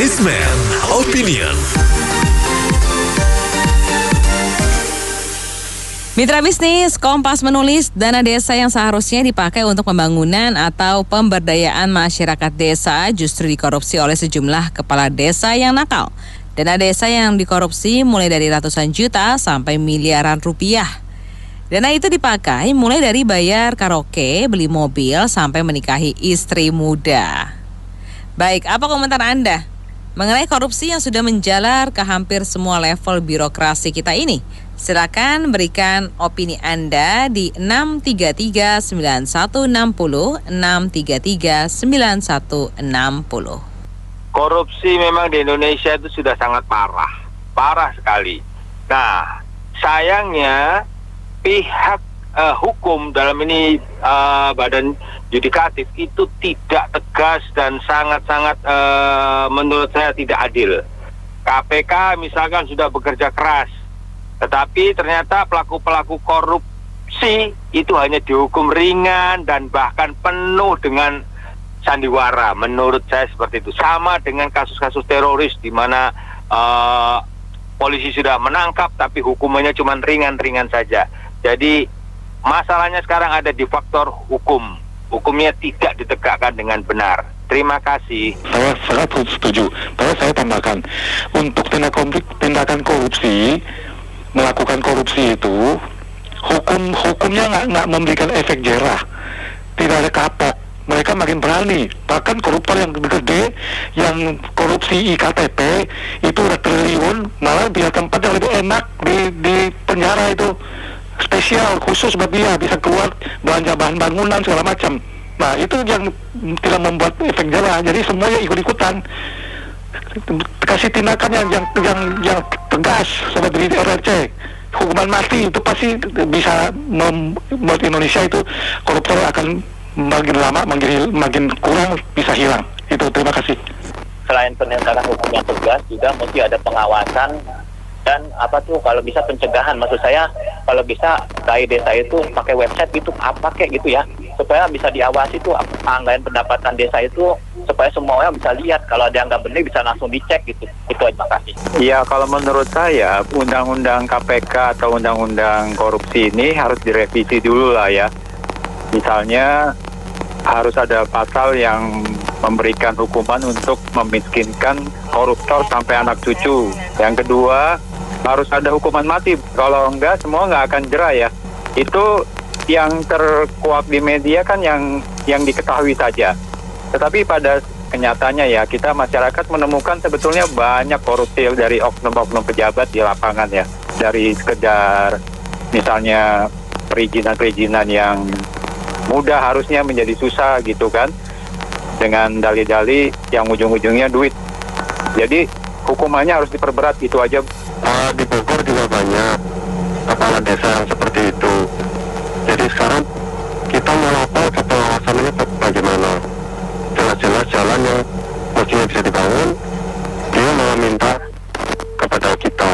Businessman Opinion. Mitra bisnis, Kompas menulis dana desa yang seharusnya dipakai untuk pembangunan atau pemberdayaan masyarakat desa justru dikorupsi oleh sejumlah kepala desa yang nakal. Dana desa yang dikorupsi mulai dari ratusan juta sampai miliaran rupiah. Dana itu dipakai mulai dari bayar karaoke, beli mobil, sampai menikahi istri muda. Baik, apa komentar Anda mengenai korupsi yang sudah menjalar ke hampir semua level birokrasi kita ini? Silakan berikan opini Anda di 633-9160, 633-9160. Korupsi memang di Indonesia itu sudah sangat parah sekali. Nah, sayangnya pihak hukum dalam ini badan yudikatif itu tidak tegas dan sangat-sangat menurut saya tidak adil. KPK misalkan sudah bekerja keras, tetapi ternyata pelaku-pelaku korupsi itu hanya dihukum ringan dan bahkan penuh dengan sandiwara. Menurut saya seperti itu. Sama dengan kasus-kasus teroris di mana polisi sudah menangkap tapi hukumannya cuma ringan-ringan saja. Jadi masalahnya sekarang ada di faktor hukum. Hukumnya tidak ditegakkan dengan benar. Terima kasih. Saya sangat setuju. Tapi saya tambahkan, untuk tindakan korupsi, melakukan korupsi itu, hukumnya nggak memberikan efek jerah. Tidak ada kapok. Mereka makin berani. Bahkan koruptor yang gede, yang korupsi iktp itu udah triliun, malah dia tempat yang lebih enak di penjara itu. Spesial khusus buat dia bisa keluar belanja bahan bangunan segala macam. Nah itu yang tidak membuat efek jerah. Jadi semuanya ikut-ikutan. Kasih tindakan yang tegas seperti di RRC, hukuman mati itu pasti bisa membuat Indonesia itu koruptor akan makin lama makin kurang, bisa hilang. Itu, terima kasih. Selain penegakan hukum yang tegas, juga mesti ada pengawasan dan kalau bisa pencegahan. Maksud saya kalau bisa dari desa itu pakai website itu kayak gitu ya, supaya bisa diawasi tuh anggaran pendapatan desa itu, supaya semua orang bisa lihat. Kalau ada yang nggak benar bisa langsung dicek gitu. Itu aja, makasih. Iya, kalau menurut saya undang-undang KPK atau undang-undang korupsi ini harus direvisi dulu lah ya. Misalnya harus ada pasal yang memberikan hukuman untuk memiskinkan koruptor sampai anak cucu. Yang kedua, harus ada hukuman mati. Kalau enggak, semua nggak akan jerah ya. Itu yang terkuak di media kan yang diketahui saja. Tetapi pada kenyataannya ya, kita masyarakat menemukan sebetulnya banyak korupsi dari oknum-oknum pejabat di lapangan ya. Dari sekedar misalnya perizinan-perizinan yang mudah harusnya menjadi susah gitu kan, dengan dalih-dalih yang ujung-ujungnya duit. Jadi hukumannya harus diperberat, itu aja. Di Bogor juga banyak kepala desa yang seperti itu. Jadi sekarang kita mau lapor ke pengawasannya bagaimana. Jelas-jelas jalan yang mestinya bisa dibangun, dia mau minta kepada kita.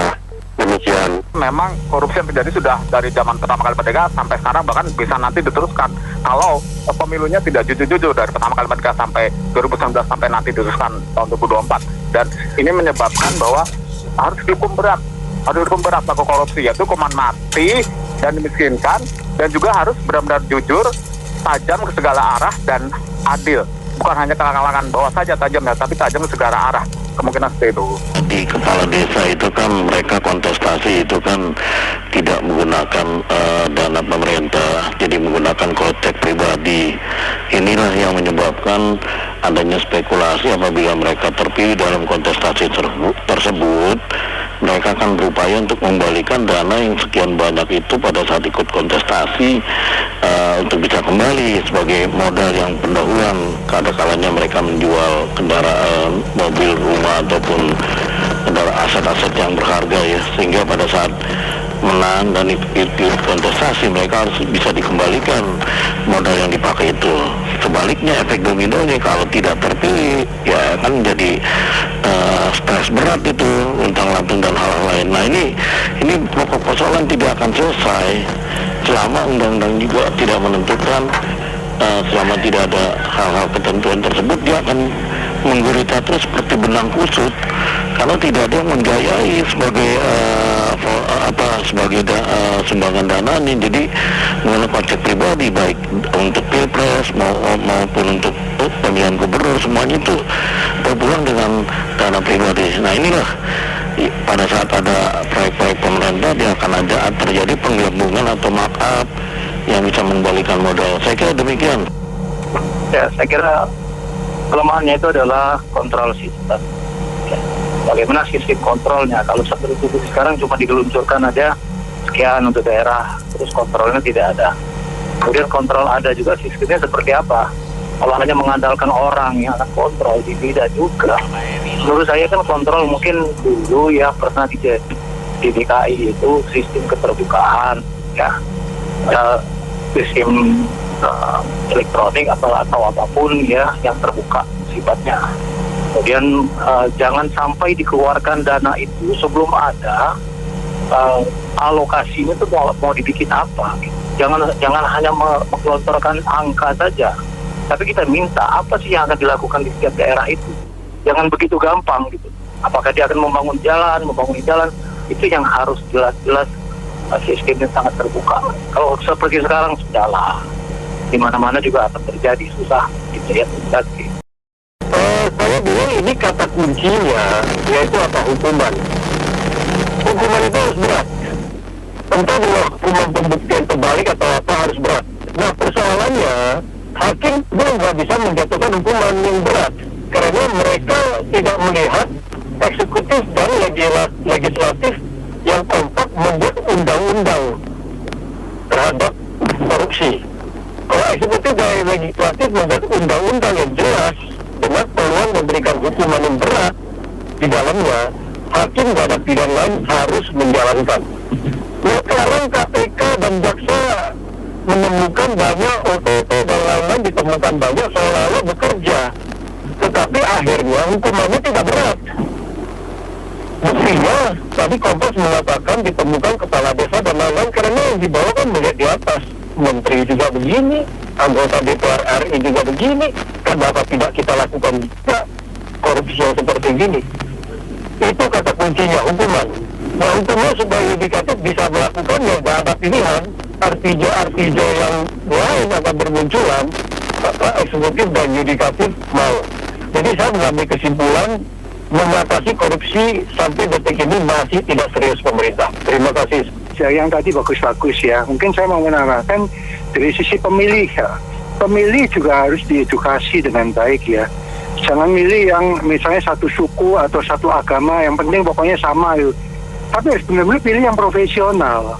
Demikian. Memang korupsi yang terjadi sudah dari zaman pertama kali merdeka sampai sekarang, bahkan bisa nanti diteruskan kalau pemilunya tidak jujur-jujur dari pertama kali merdeka sampai 2019 sampai nanti diteruskan tahun 2024. Dan ini menyebabkan bahwa harus dihukum berat pelaku korupsi, yaitu hukuman mati dan dimiskinkan, dan juga harus benar-benar jujur, tajam ke segala arah dan adil. Bukan hanya kalangan bawah saja tajamnya, tapi tajam ke segala arah. Kemungkinan seperti itu. Di kepala desa itu kan mereka kontestasi itu kan tidak menggunakan dana pemerintah, jadi menggunakan kocek pribadi. Inilah yang menyebabkan adanya spekulasi apabila mereka terpilih dalam kontestasi tersebut, mereka akan berupaya untuk membalikan dana yang sekian banyak itu pada saat ikut kontestasi untuk bisa kembali sebagai modal yang pendahuluan. Kadang-kalanya mereka menjual kendaraan, mobil, rumah, ataupun aset-aset yang berharga ya, sehingga pada saat menang dan ikut kontestasi mereka harus bisa dikembalikan modal yang dipakai itu. Sebaliknya efek dominonya kalau tidak terpilih ya akan menjadi stres berat itu, untang-lantung dan hal-hal lain. Nah ini pokok persoalan tidak akan selesai selama undang-undang juga tidak menentukan, selama tidak ada hal-hal ketentuan tersebut, dia akan menggurita itu seperti benang kusut karena tidak ada yang menggayai sebagai sumbangan dana ini. Jadi mengenai kocek pribadi baik untuk pilpres maupun untuk pemilihan gubernur, semuanya itu terpulang dengan dana pribadi. Nah inilah pada saat ada proyek-proyek pemerintah dia akan ada terjadi penggabungan atau markup yang bisa mengembalikan modal. Saya kira demikian. Ya, saya kira kelemahannya itu adalah kontrol sistem. Ya. Bagaimana sistem kontrolnya? Kalau seperti itu sekarang cuma digeluncurkan aja sekian untuk daerah, terus kontrolnya tidak ada. Kemudian kontrol ada juga, sistemnya seperti apa? Kalau hanya mengandalkan orang yang akan kontrol, tidak juga. Menurut saya kan kontrol mungkin dulu ya pernah di DKI itu sistem keterbukaan, ya sistem elektronik atau apapun ya yang terbuka sifatnya. Kemudian jangan sampai dikeluarkan dana itu sebelum ada alokasinya itu mau dibikin apa. Jangan hanya menggelontorkan angka saja, tapi kita minta apa sih yang akan dilakukan di setiap daerah itu. Jangan begitu gampang gitu. Apakah dia akan membangun jalan itu yang harus jelas-jelas sistemnya sangat terbuka. Kalau seperti sekarang sudahlah, di mana-mana juga akan terjadi susah gitu ya. Saya bilang ini kata kuncinya yaitu apa? Hukuman. Hukuman itu harus berat. Entah hukuman pembuktian terbalik atau apa harus berat. Nah persoalannya hakim belum bisa menjatuhkan hukuman yang berat karena mereka tidak melihat eksekutif dan legislatif yang kompak membuat undang-undang terhadap korupsi. Kalau eksekutif dan legislatif membuat undang-undang yang jelas dengan peluang memberikan hukuman yang berat di dalamnya, hakim dan pidana lain harus menjalankan. Nah, sekarang KPK dan jaksa menemukan banyak OTT dan lain-lain ditemukan banyak seolah-olah bekerja, tetapi akhirnya hukumannya tidak berat. Buktinya tadi Kompas mengatakan ditemukan kepala desa dan lain-lain karena yang dibawa kan melihat di atas. Menteri juga begini, anggota DPR RI juga begini, kenapa tidak kita lakukan juga korupsi yang seperti ini? Itu kata kuncinya, hukuman. Nah hukumnya supaya yudikatif bisa melakukan yang ada pilihan, artijo yang lain akan bermunculan, eksekutif dan yudikatif mau. Jadi saya mengambil kesimpulan mengatasi korupsi sampai detik ini masih tidak serius pemerintah. Terima kasih. Yang tadi bagus-bagus ya. Mungkin saya mau menambahkan dari sisi pemilih ya. Pemilih juga harus diedukasi dengan baik ya. Jangan milih yang misalnya satu suku atau satu agama, yang penting pokoknya sama yuk. Tapi harus benar-benar pilih yang profesional.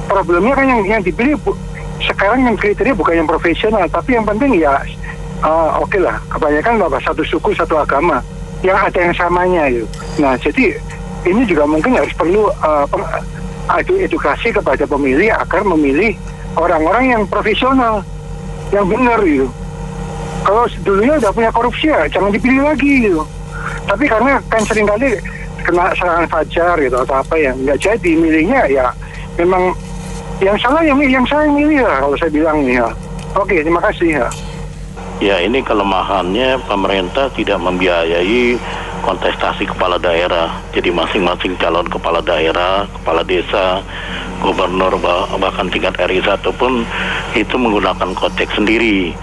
Problemnya kan yang dipilih sekarang yang kriteria bukan yang profesional, tapi yang penting ya oke lah, kebanyakan bapak satu suku satu agama yang ada yang samanya yuk. Nah jadi ini juga mungkin harus perlu edukasi kepada pemilih agar memilih orang-orang yang profesional, yang benar gitu. Kalau dulunya udah punya korupsi ya jangan dipilih lagi gitu. Tapi karena kan seringkali kena serangan fajar gitu atau apa yang nggak jadi milihnya ya memang yang salah yang saya milih lah kalau saya bilang nih ya. Oke, terima kasih ya. Ya ini kelemahannya pemerintah tidak membiayai kontestasi kepala daerah. Jadi masing-masing calon kepala daerah, kepala desa, gubernur bahkan tingkat RI 1 pun itu menggunakan kocek sendiri.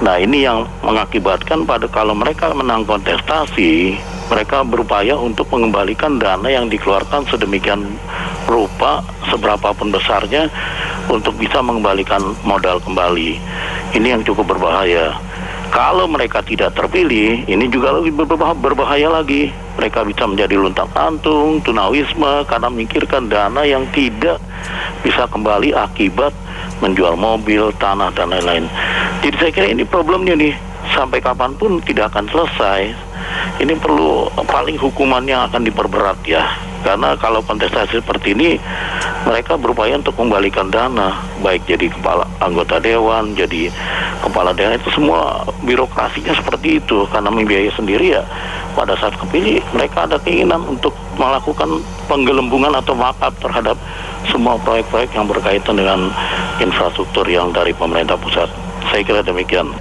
Nah ini yang mengakibatkan pada kalau mereka menang kontestasi, mereka berupaya untuk mengembalikan dana yang dikeluarkan sedemikian rupa seberapapun besarnya untuk bisa mengembalikan modal kembali. Ini yang cukup berbahaya. Kalau mereka tidak terpilih, ini juga lebih berbahaya lagi. Mereka bisa menjadi luntang-lantung, tunawisme karena memikirkan dana yang tidak bisa kembali akibat menjual mobil, tanah, dan lain-lain. Jadi saya kira ini problemnya nih. Sampai kapanpun tidak akan selesai. Ini perlu paling hukuman yang akan diperberat ya. Karena kalau kontestasi seperti ini, mereka berupaya untuk mengembalikan dana, baik jadi kepala anggota dewan, jadi kepala daerah, itu semua birokrasinya seperti itu. Karena membiayai sendiri ya, pada saat kepilih mereka ada keinginan untuk melakukan penggelembungan atau markup terhadap semua proyek-proyek yang berkaitan dengan infrastruktur yang dari pemerintah pusat. Saya kira demikian.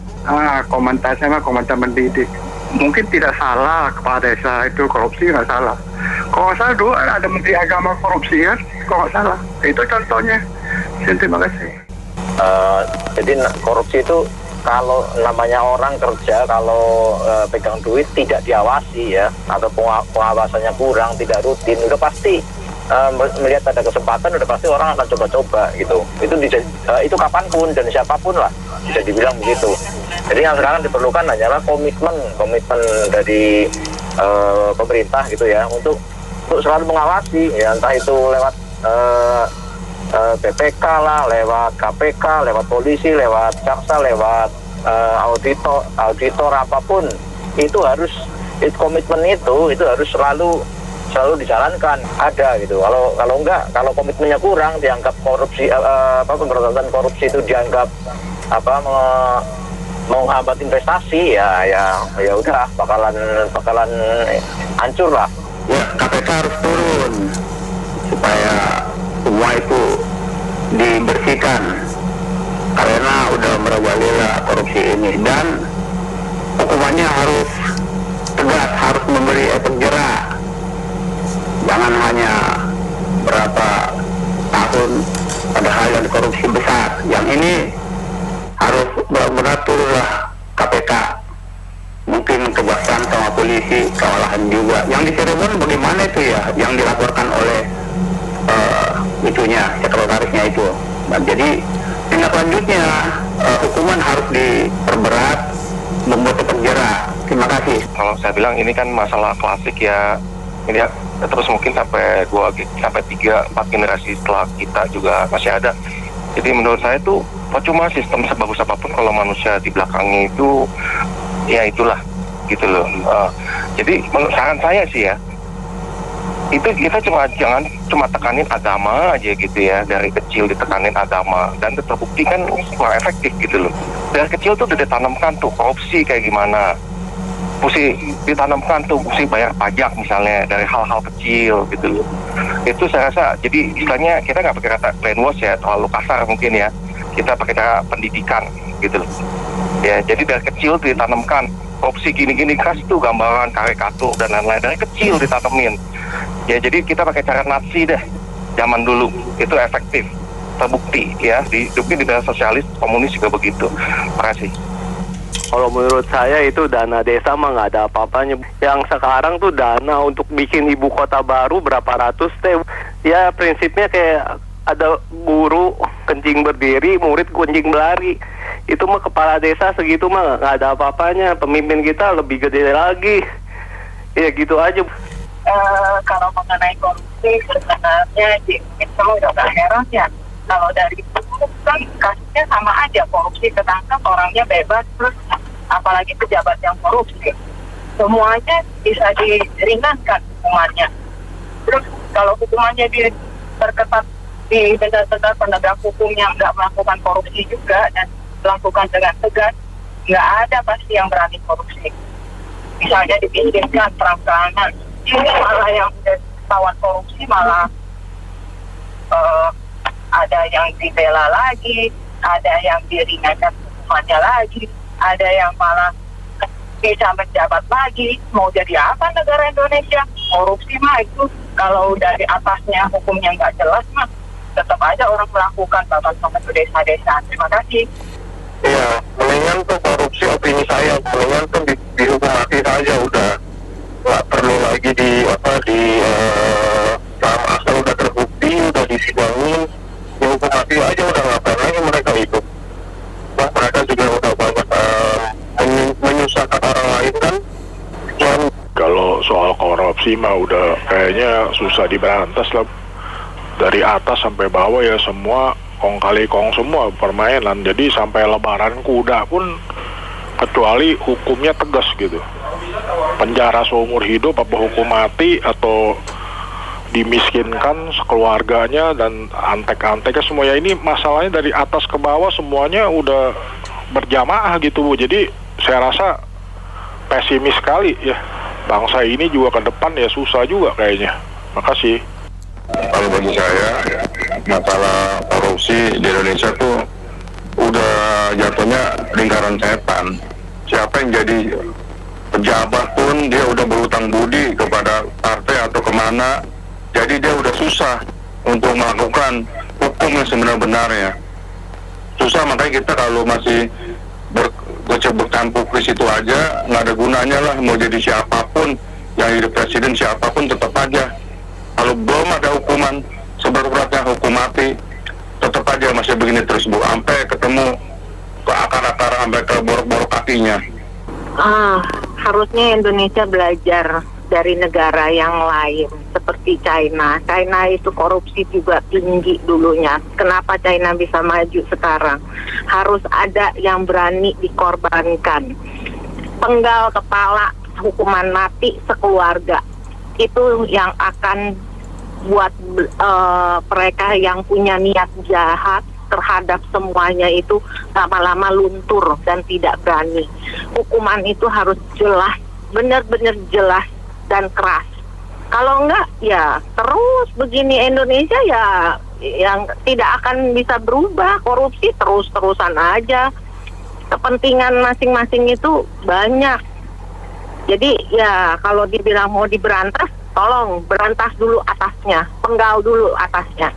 Komentar saya mah komentar mendidik. mungkin tidak salah kepala desa itu korupsi, nggak salah. Kalau nggak salah dulu ada Menteri Agama korupsi kan, kalau nggak salah. Itu contohnya. Terima kasih. Jadi korupsi itu kalau namanya orang kerja, kalau pegang duit tidak diawasi ya, atau pengawasannya kurang, tidak rutin, udah pasti melihat ada kesempatan, udah pasti orang akan coba-coba gitu. Itu kapanpun dan siapapun lah bisa dibilang begitu. Jadi yang sekarang diperlukan hanyalah komitmen dari pemerintah gitu ya, untuk selalu mengawasi ya, entah itu lewat BPK lah, lewat KPK, lewat polisi, lewat jaksa, lewat auditor apapun, itu harus komitmen itu harus selalu dijalankan, ada gitu. Kalau enggak, kalau komitmennya kurang, dianggap korupsi, pemberantasan korupsi itu dianggap menghambat investasi, ya udah bakalan hancur lah. Ya, KPK harus turun supaya semua itu dibersihkan karena udah merajalela korupsi ini, dan hukumannya harus tegas, harus memberi efek jerak. Jangan hanya berapa tahun padahal yang korupsi besar. Yang ini harus benar-benar turunlah KPK, mungkin kejaksaan sama polisi kewalahan juga. Yang di Cirebon bagaimana itu ya, yang dilaporkan oleh sekretarisnya itu. Nah, jadi tindak lanjutnya hukuman harus diperberat, membuat efek jerak. Terima kasih. Kalau saya bilang ini kan masalah klasik ya, ini ya, terus mungkin sampai 3-4 generasi setelah kita juga masih ada. Jadi menurut saya tuh percuma sistem sebagus apapun kalau manusia di belakangnya itu ya itulah gitu loh. Jadi saran saya sih ya, itu kita jangan cuma tekanin agama aja gitu ya, dari kecil ditekanin agama dan terbukti kan kurang efektif gitu loh. Dari kecil tuh udah ditanamkan tuh korupsi kayak gimana, mesti ditanamkan tuh mesti bayar pajak misalnya dari hal-hal kecil gitu loh. Itu saya rasa, jadi istilahnya kita nggak pakai kata brainwash ya, terlalu kasar mungkin ya, kita pakai cara pendidikan gitu loh ya. Jadi dari kecil ditanamkan korupsi gini-gini, kasih tuh gambaran karikatur dan lain-lain dari kecil ditanemin ya. Jadi kita pakai cara Nazi deh zaman dulu, itu efektif, terbukti ya, mungkin di daerah sosialis komunis juga begitu. Makasih. Kalau menurut saya itu dana desa mah nggak ada apa-apanya. Yang sekarang tuh dana untuk bikin ibu kota baru berapa ratus ya, prinsipnya kayak ada guru kencing berdiri, murid kencing berlari. Itu mah kepala desa segitu mah nggak ada apa-apanya. Pemimpin kita lebih gede lagi. Ya gitu aja. Kalau mengenai korupsi sebenarnya kita udah heran ya. Kalau dari dulu kan kasusnya sama aja, korupsi ketangkap, orangnya bebas, terus apalagi pejabat yang korupsi, semuanya bisa diringankan hukumannya. Terus kalau hukumannya diperketat di benar-benar penegak hukum yang nggak melakukan korupsi juga dan melakukan dengan tegas, nggak ada pasti yang berani korupsi. Misalnya dipinggirkan perang-perangan, ini malah yang tawan korupsi malah ada yang dibela lagi, ada yang diringankan hukumannya lagi, ada yang malah bisa menjabat lagi. Mau jadi apa negara Indonesia? Korupsi mah itu kalau dari atasnya hukumnya nggak jelas mah tetap aja orang melakukan, bahkan sampai ke desa-desa. Terima kasih. Iya, mendingan tuh korupsi, opini saya, mendingan tuh dihukum mati saja udah. Nggak perlu lagi sama asal udah terbukti, udah disidangin, dihukum mati aja udah, ngapain lagi mereka ikut. Wah, mereka juga udah banyak menyusahkan orang lain kan. Kalau soal korupsi mah udah kayaknya susah diberantas lah. Dari atas sampai bawah ya semua kong kali kong semua permainan. Jadi sampai lebaran kuda pun kecuali hukumnya tegas gitu. Penjara seumur hidup apa hukum mati atau dimiskinkan sekeluarganya dan antek-anteknya semuanya. Ini masalahnya dari atas ke bawah semuanya udah berjamaah gitu Bu. Jadi saya rasa pesimis sekali ya. Bangsa ini juga ke depan ya susah juga kayaknya. Makasih. Kalau bagi saya, masalah korupsi di Indonesia tuh udah jatuhnya lingkaran setan. Siapa yang jadi pejabat pun dia udah berhutang budi kepada partai atau kemana, jadi dia udah susah untuk melakukan hukum yang sebenar-benarnya. Susah, makanya kita kalau masih bercampur ke situ aja nggak ada gunanya lah, mau jadi siapapun yang jadi presiden, siapapun tetap aja kalau belum ada hukuman seberat-beratnya hukum mati, tetap aja masih begini terus Bu, sampai ketemu ke akar-akar, sampai ke borok-borok kakinya. Harusnya Indonesia belajar dari negara yang lain seperti China. China itu korupsi juga tinggi dulunya. Kenapa China bisa maju sekarang? Harus ada yang berani dikorbankan. Penggal kepala, hukuman mati sekeluarga. Itu yang akan buat mereka yang punya niat jahat terhadap semuanya itu lama-lama luntur dan tidak berani. Hukuman itu harus jelas, benar-benar jelas dan keras. Kalau enggak, ya terus begini Indonesia ya yang tidak akan bisa berubah. Korupsi terus-terusan aja. Kepentingan masing-masing itu banyak. Jadi ya kalau dibilang mau diberantas, tolong berantas dulu atasnya, penggal dulu atasnya.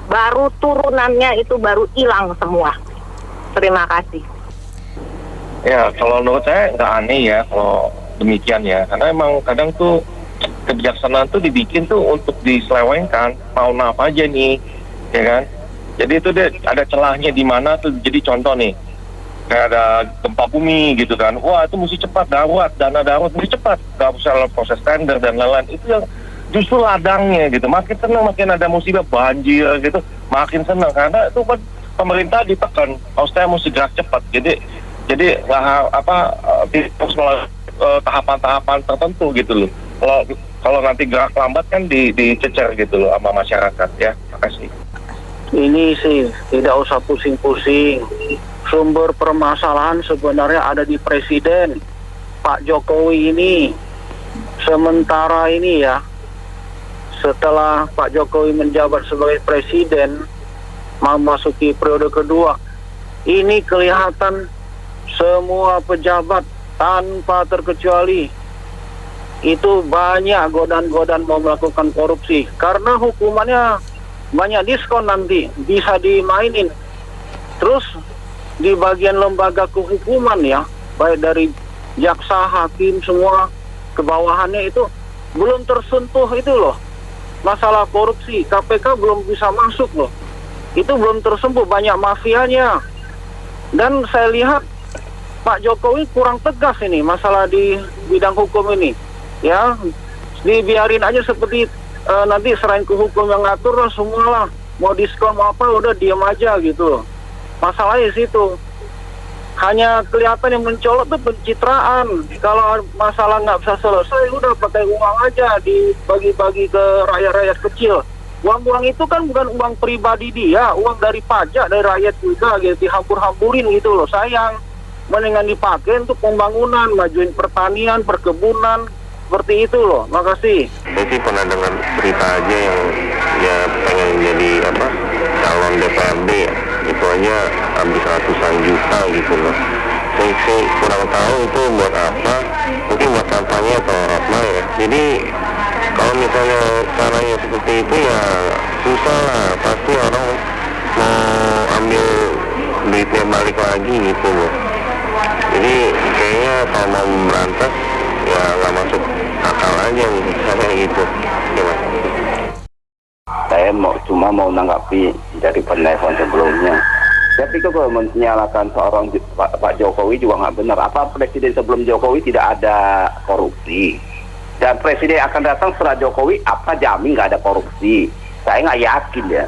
Baru turunannya itu baru hilang semua. Terima kasih. Ya, kalau menurut saya nggak aneh ya kalau demikian ya. Karena emang kadang tuh kebijaksanaan tuh dibikin tuh untuk diselewengkan. Mau apa aja nih, ya kan? Jadi itu deh ada celahnya di mana tuh. Jadi contoh nih, kayak ada gempa bumi gitu kan. Wah itu mesti cepat, darurat, dana darurat mesti cepat. Nggak usah proses tender dan lain-lain. Itu yang justru ladangnya gitu, makin senang, makin ada musibah banjir gitu, makin senang karena itu kan pemerintah ditekan, Australia mesti gerak cepat, jadi harus melalui tahapan-tahapan tertentu gitu loh. Kalau nanti gerak lambat kan dicecer gitu loh sama masyarakat ya. Makasih. Ini sih tidak usah pusing-pusing. Sumber permasalahan sebenarnya ada di Presiden Pak Jokowi ini. Sementara ini ya, setelah Pak Jokowi menjabat sebagai presiden memasuki periode kedua, ini kelihatan semua pejabat tanpa terkecuali itu banyak godaan-godaan mau melakukan korupsi karena hukumannya banyak diskon, nanti bisa dimainin. Terus di bagian lembaga kehukuman ya, baik dari jaksa, hakim, semua ke bawahannya itu belum tersentuh itu loh. Masalah korupsi, KPK belum bisa masuk loh. Itu belum tersentuh, banyak mafianya. Dan saya lihat Pak Jokowi kurang tegas ini masalah di bidang hukum ini. Ya, dibiarin aja seperti nanti serahin ke hukum yang ngatur lah semualah. Mau diskon mau apa udah diam aja gitu loh. Masalahnya di situ. Hanya kelihatan yang mencolok tuh pencitraan. Kalau masalah nggak bisa selesai, udah pakai uang aja dibagi-bagi ke rakyat-rakyat kecil. Uang-uang itu kan bukan uang pribadi dia, uang dari pajak dari rakyat juga gitu, dihambur-hamburin gitu loh. Sayang, mendingan dipakai untuk pembangunan, majuin pertanian, perkebunan, seperti itu loh. Makasih. Saya sih pernah dengar berita aja yang ya pengen jadi calon DPRD ya. Itu aja habis ratusan juta gitu loh. Saya kurang tahu itu buat apa, mungkin buat kampanye atau apa ya. Jadi kalau misalnya caranya seperti itu ya susah lah, pasti orang mau ambil duitnya balik lagi gitu loh. Jadi kayaknya kalau mau memberantas ya nggak masuk akal aja misalnya gitu. Gimana? Saya cuma mau menanggapi dari penelpon sebelumnya. Saya pikir kalau menyalahkan seorang Pak Jokowi juga nggak benar. Apa presiden sebelum Jokowi tidak ada korupsi? Dan presiden akan datang setelah Jokowi, apa jamin nggak ada korupsi? Saya nggak yakin ya.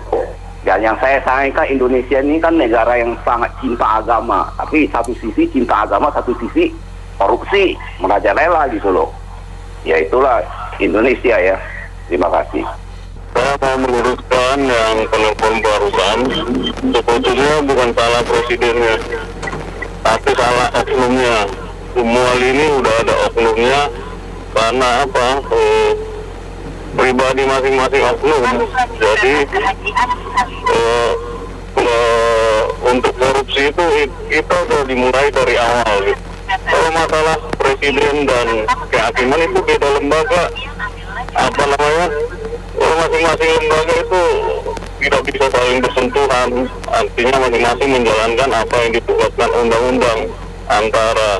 Dan yang saya sayangkan, Indonesia ini kan negara yang sangat cinta agama. Tapi satu sisi cinta agama, satu sisi korupsi, merajalela gitu loh. Ya itulah Indonesia ya. Terima kasih. Saya mau meluruskan yang penelpon barusan, sebetulnya bukan salah presidennya, tapi salah oknumnya. Semua ini udah ada oknumnya, karena pribadi masing-masing oknum. Jadi untuk korupsi itu kita udah dimulai dari awal gitu. kalau masalah presiden dan kehakiman itu beda lembaga. Apa namanya? Kalau masing-masing lembaga itu tidak bisa saling bersentuhan. Artinya masing-masing menjalankan apa yang ditugaskan undang-undang antara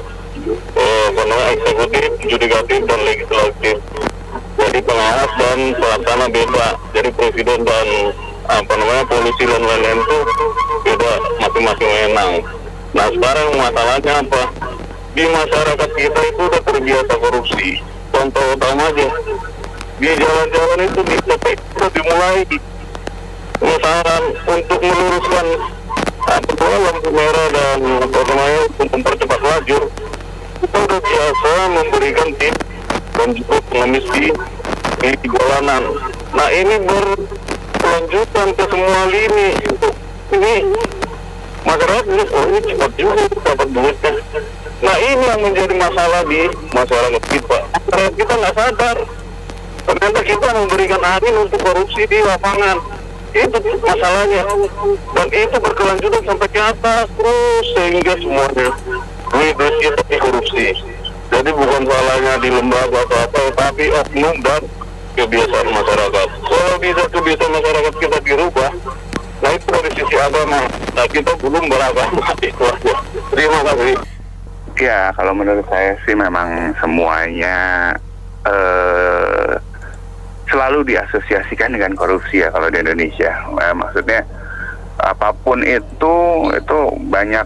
eksekutif, yudikatif, dan legislatif. Jadi pengawas dan pelaksana beda. Jadi presiden dan polisi dan lain-lain itu beda, masing-masing wewenang. Nah sekarang masalahnya apa? Di masyarakat kita itu udah terbiasa korupsi. Contoh utama aja, di jalan-jalan itu di sudah dimulai misalkan untuk meluruskan lampu merah dan untuk mempercepat lajur, kita udah biasa memberikan tip dan juga pengemis di jalanan. Nah ini berlanjutan ke semua lini. Ini masyarakat ini cepat juga dapat duitnya. Nah ini yang menjadi masalah di masyarakat kita. Kita nggak sadar ternyata kita memberikan angin untuk korupsi di lapangan. Itu masalahnya, dan itu berkelanjutan sampai ke atas terus sehingga semuanya duit kita korupsi. Jadi bukan salahnya di lembaga atau apa, tapi oknum dan kebiasaan masyarakat. Kalau bisa kebiasaan masyarakat kita dirubah, nah itu dari sisi agama. Nah kita belum beragama, itu aja. Terima kasih. Ya, kalau menurut saya sih memang semuanya selalu diasosiasikan dengan korupsi ya kalau di Indonesia. Maksudnya apapun itu banyak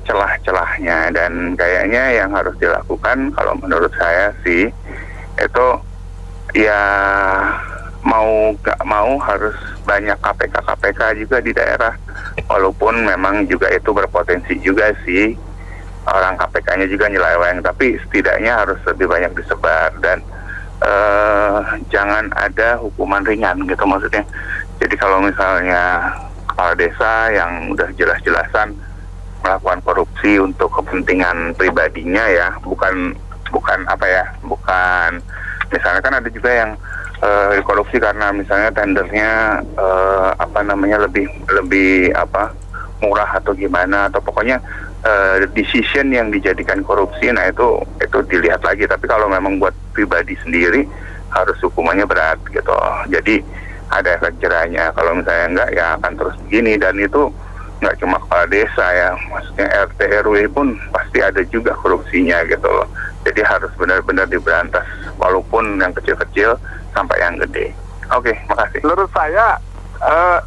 celah-celahnya, dan kayaknya yang harus dilakukan kalau menurut saya sih itu ya mau gak mau harus banyak KPK juga di daerah, walaupun memang juga itu berpotensi juga sih orang KPK-nya juga nyeleweng, tapi setidaknya harus lebih banyak disebar dan jangan ada hukuman ringan gitu maksudnya. Jadi kalau misalnya kepala desa yang udah jelas-jelasan melakukan korupsi untuk kepentingan pribadinya ya, bukan misalnya kan ada juga yang korupsi karena misalnya tendernya lebih murah atau gimana, atau pokoknya decision yang dijadikan korupsi. Nah itu dilihat lagi, tapi kalau memang buat pribadi sendiri harus hukumannya berat gitu. Jadi ada efek jerahnya. Kalau misalnya enggak ya akan terus begini, dan itu nggak cuma kepala desa ya, maksudnya RT RW pun pasti ada juga korupsinya gitu loh. Jadi harus benar-benar diberantas, walaupun yang kecil-kecil sampai yang gede. Oke, makasih. Menurut saya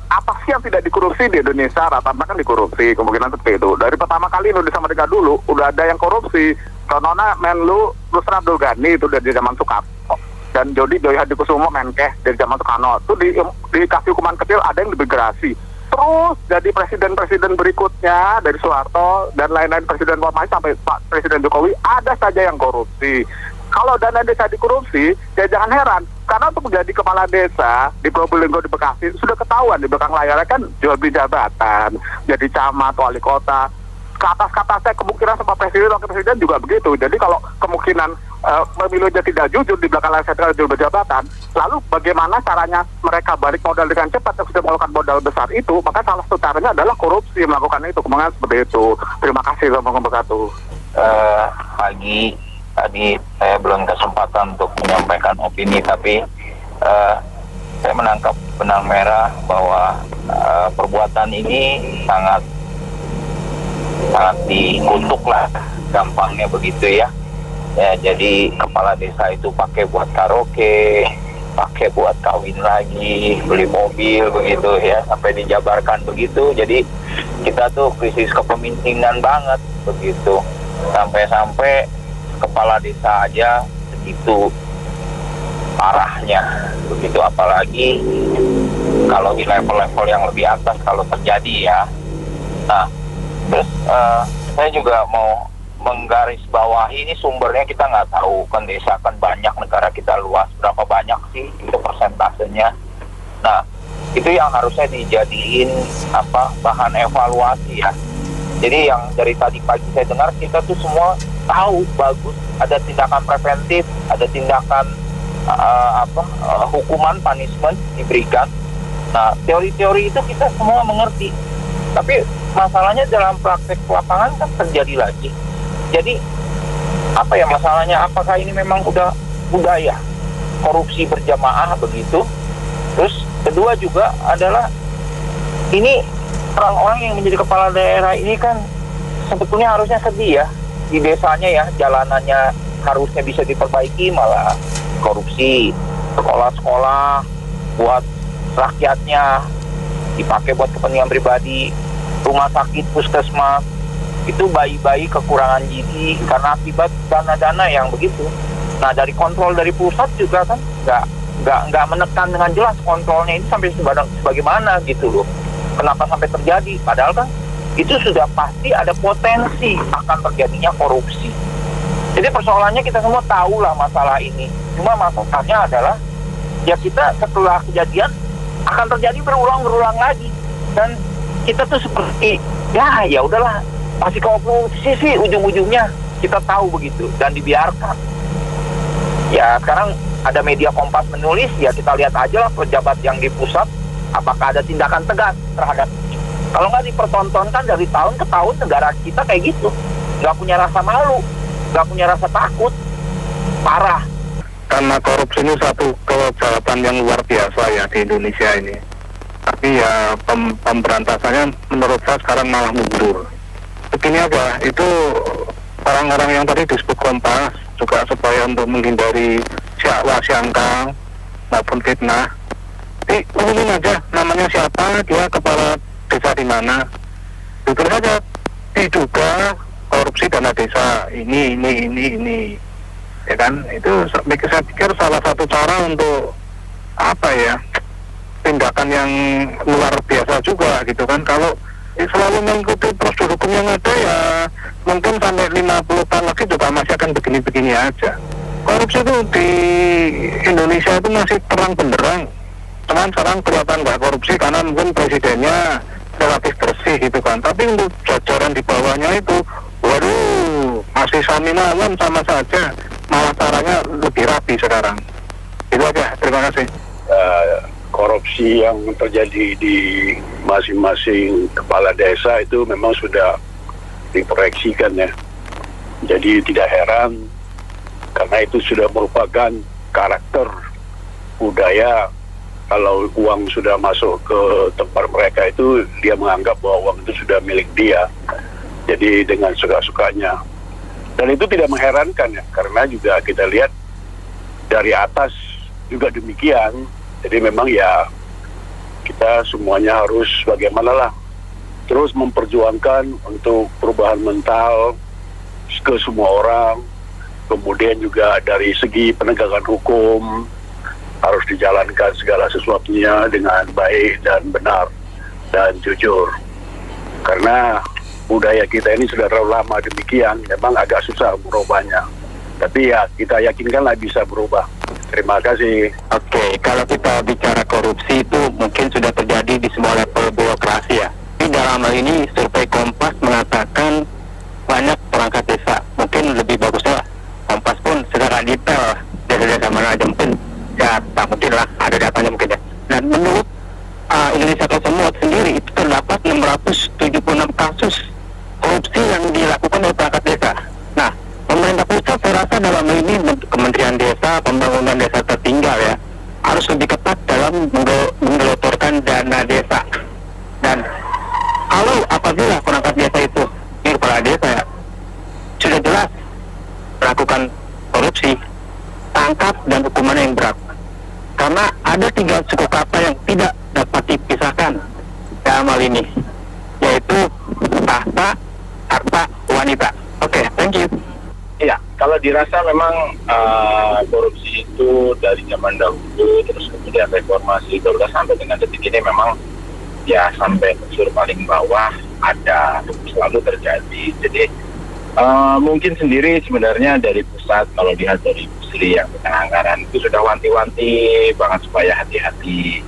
apa sih yang tidak dikorupsi di Indonesia? Rata-rata kan dikorupsi, kemungkinan seperti itu. Dari pertama kali Indonesia Merdeka dulu udah ada yang korupsi. Contohnya Menlu Ruslan Abdul Ghani itu dari zaman Soekarno, dan Joy Hadikusumo Menkes dari zaman Soekarno itu dikasih hukuman kecil, ada yang digerasi. Terus jadi presiden-presiden berikutnya dari Soeharto dan lain-lain, presiden Muhammad sampai Pak Presiden Jokowi, ada saja yang korupsi. Kalau dana desa dikorupsi, ya jangan heran, karena untuk menjadi kepala desa di Probolinggo, di Bekasi, sudah ketahuan di belakang layarnya kan jual beli jabatan, jadi camat, wali kota. Ke atas-atasnya kemungkinan sama presiden, wakil presiden juga begitu. Jadi kalau kemungkinan pemilunya tidak jujur di belakang layar jual beli jabatan, lalu bagaimana caranya mereka balik modal dengan cepat yang sudah melakukan modal besar itu, maka salah satu caranya adalah korupsi melakukan itu. Kemungkinan seperti itu. Terima kasih. Assalamualaikum warahmatullahi wabarakatuh. Pagi tadi saya belum kesempatan untuk menyampaikan opini, tapi saya menangkap benang merah bahwa perbuatan ini sangat dikutuk lah, gampangnya begitu ya. Ya, jadi kepala desa itu pakai buat karaoke, pakai buat kawin lagi, beli mobil begitu ya, sampai dijabarkan begitu. Jadi kita tuh krisis kepemimpinan banget begitu, sampai kepala desa aja segitu parahnya begitu, apalagi kalau di level-level yang lebih atas kalau terjadi ya. Nah, terus saya juga mau menggarisbawahi, ini sumbernya kita nggak tahu kan, desa kan banyak, negara kita luas, berapa banyak sih itu persentasenya. Nah, itu yang harusnya dijadiin bahan evaluasi ya. Jadi yang dari tadi pagi saya dengar, kita tuh semua tahu bagus ada tindakan preventif, ada tindakan hukuman, punishment diberikan. Nah, teori-teori itu kita semua mengerti, tapi masalahnya dalam praktek lapangan kan terjadi lagi. Jadi apa ya masalahnya, apakah ini memang udah budaya korupsi berjamaah begitu. Terus kedua juga adalah ini orang-orang yang menjadi kepala daerah ini kan sebetulnya harusnya sedih ya, di desanya ya jalanannya harusnya bisa diperbaiki, malah korupsi. Sekolah-sekolah buat rakyatnya dipakai buat kepentingan pribadi, rumah sakit, puskesmas itu bayi-bayi kekurangan gizi karena akibat dana-dana yang begitu. Nah, dari kontrol dari pusat juga kan nggak menekan dengan jelas kontrolnya ini sampai sebagaimana gitu loh. Kenapa sampai terjadi? Padahal kan itu sudah pasti ada potensi akan terjadinya korupsi. Jadi persoalannya kita semua tahu lah masalah ini. Cuma masalahnya adalah ya kita setelah kejadian akan terjadi berulang lagi. Dan kita tuh seperti ya udahlah, masih korupsi sih ujung-ujungnya, kita tahu begitu dan dibiarkan. Ya sekarang ada media Kompas menulis, ya kita lihat aja lah pejabat yang di pusat apakah ada tindakan tegas terhadap ini. Kalau nggak dipertontonkan dari tahun ke tahun, negara kita kayak gitu, nggak punya rasa malu, nggak punya rasa takut, parah. Karena korupsi ini satu kejahatan yang luar biasa ya di Indonesia ini. Tapi ya pemberantasannya menurut saya sekarang malah mundur. Begini aja, itu orang-orang yang tadi disebut Kompas juga supaya untuk menghindari sangka maupun fitnah. Umumin aja namanya siapa, dia kepala desa di mana. Itu saja diduga korupsi dana desa ini. Ya kan, itu saya pikir salah satu cara untuk apa ya, tindakan yang luar biasa juga gitu kan. Kalau selalu mengikuti prosedur hukum yang ada ya mungkin sampai 50 tahun lagi juga masih akan begini-begini aja. Korupsi itu di Indonesia itu masih terang benderang. Cuman sekarang kelihatan nggak korupsi karena mungkin presidennya relatif bersih gitu kan. Tapi untuk jajaran di bawahnya itu, waduh, masih saminawan sama saja. Malah caranya lebih rapi sekarang. Itu aja, terima kasih. Korupsi yang terjadi di masing-masing kepala desa itu memang sudah diproyeksikan ya. Jadi tidak heran karena itu sudah merupakan karakter budaya. Kalau uang sudah masuk ke tempat mereka itu, dia menganggap bahwa uang itu sudah milik dia. Jadi dengan suka-sukanya. Dan itu tidak mengherankan ya, karena juga kita lihat dari atas juga demikian. Jadi memang ya kita semuanya harus bagaimanalah terus memperjuangkan untuk perubahan mental ke semua orang. Kemudian juga dari segi penegakan hukum harus dijalankan segala sesuatunya dengan baik dan benar dan jujur. Karena budaya kita ini sudah terlalu lama demikian, memang agak susah merubahnya. Tapi ya kita yakinkanlah bisa berubah. Terima kasih. Oke, kalau kita bicara korupsi itu mungkin sudah terjadi di semua level birokrasi ya. Di dalam hal ini survei Kompas mengatakan banyak perangkat desa. Mungkin lebih bagusnya Kompas pun secara detail desa-desa mana aja mungkin data mungkin lah, ada datanya mungkin ya. Dan menurut Indonesia Tersebut sendiri itu terdapat 676 kasus korupsi yang dilakukan oleh perangkat desa. Nah, pemerintah pusat saya rasa dalam hal ini Kementerian Desa, Pembangunan Desa Tertinggal ya, harus lebih ketat dalam menggelontorkan dana desa. Dan kalau apabila perangkat desa itu, ini kepala desa ya, sudah jelas melakukan korupsi, tangkap dan hukumannya yang berat. Karena ada 3 suku kata yang tidak dapat dipisahkan dalam hal ini, yaitu tahta, harta, wanita. Oke, thank you. Iya, kalau dirasa memang korupsi itu dari zaman dahulu, terus kemudian reformasi 12 sampai dengan detik ini memang ya sampai unsur paling bawah ada, selalu terjadi. Jadi mungkin sendiri sebenarnya dari pusat, kalau lihat dari Sri yang tentang anggaran itu sudah wanti-wanti banget supaya hati-hati.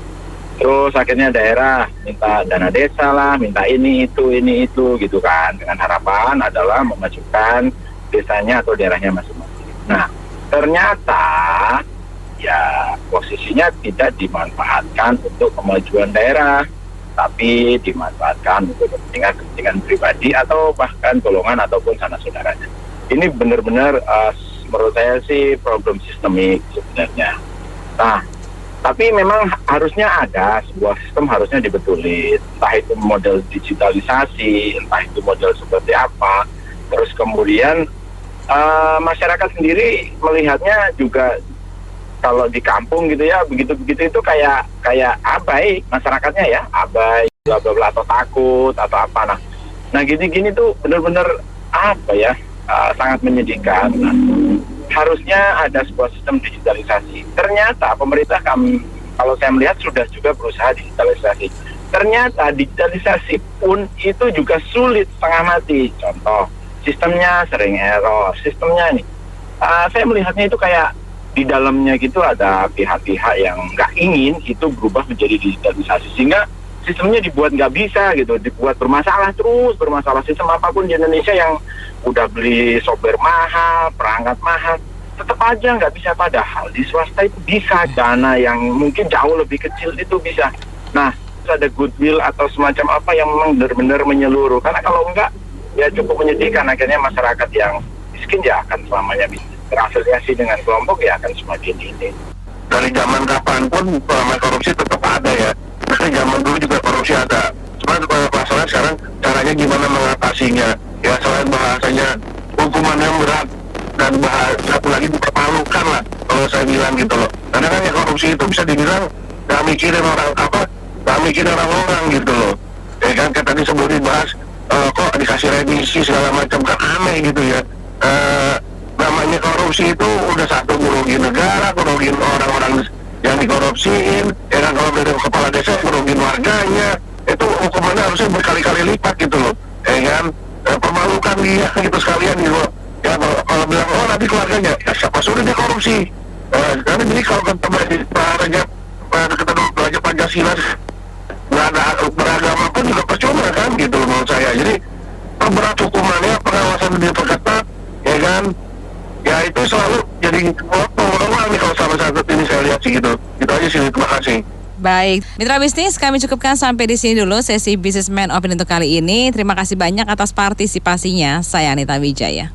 Terus akhirnya daerah minta dana desa lah, minta ini itu gitu kan, dengan harapan adalah memajukan desanya atau daerahnya masing-masing. Nah, ternyata ya posisinya tidak dimanfaatkan untuk kemajuan daerah, tapi dimanfaatkan untuk kepentingan pribadi atau bahkan golongan ataupun sanak saudaranya. ini benar-benar menurut saya sih problem sistemik sebenarnya. Nah, tapi memang harusnya ada sebuah sistem harusnya dibetulin, entah itu model digitalisasi, entah itu model seperti apa. Terus kemudian masyarakat sendiri melihatnya juga kalau di kampung gitu ya, begitu-begitu itu kayak abai masyarakatnya ya, abai, bla bla bla, atau takut atau apa. Nah gini-gini tuh benar-benar apa ya, sangat menyedihkan. Nah, harusnya ada sebuah sistem digitalisasi. Ternyata pemerintah kalau saya melihat sudah juga berusaha digitalisasi. Ternyata digitalisasi pun itu juga sulit, setengah mati. Contoh, sistemnya sering error, sistemnya ini. Saya melihatnya itu kayak di dalamnya gitu ada pihak-pihak yang nggak ingin itu berubah menjadi digitalisasi, sehingga sistemnya dibuat nggak bisa gitu, dibuat bermasalah terus, bermasalah. Sistem apapun di Indonesia yang udah beli software mahal, perangkat mahal, tetap aja nggak bisa. Padahal di swasta itu bisa, dana yang mungkin jauh lebih kecil itu bisa. Nah, ada goodwill atau semacam apa yang memang benar-benar menyeluruh, karena kalau enggak ya cukup menyedihkan. Akhirnya masyarakat yang miskin ya akan selamanya bisa terafiliasi dengan kelompok, ya akan semakin ini. Dari zaman kapanpun korupsi tetap ada ya. Dari zaman dulu juga korupsi ada. Cuma masalahnya sekarang caranya gimana mengatasinya. Ya selain bahasanya hukuman yang berat dan satu lagi dipermalukan lah kalau saya bilang gitu loh. Karena kan ya korupsi itu bisa dibilang gak mikirin orang gitu loh. Ya kan kayak tadi sebelum dibahas kok dikasih remisi segala macam, kan aneh gitu ya. Namanya korupsi itu udah satu merugikan negara, merugikan orang-orang yang dikorupsiin, ya kan. Kalau dari kepala desa merugikan warganya, itu hukumannya harusnya berkali-kali lipat gitu loh, ya kan. Permalukan dia gitu sekalian gitu loh. Ya kalau bilang oh nanti keluarganya, ya siapa suruh dia korupsi? Karena jadi kalau kita belajar Pancasila nggak ada beragama pun juga percuma kan gitu loh menurut saya. Jadi perberat hukumannya, pengawasan lebih perketat, ya kan. Ya itu selalu jadi pengurang nih kalau sampai saat ini saya lihat sih gitu. Itu aja sih, terima kasih. Baik, mitra bisnis, kami cukupkan sampai di sini dulu sesi Businessman Open untuk kali ini. Terima kasih banyak atas partisipasinya. Saya Anita Wijaya.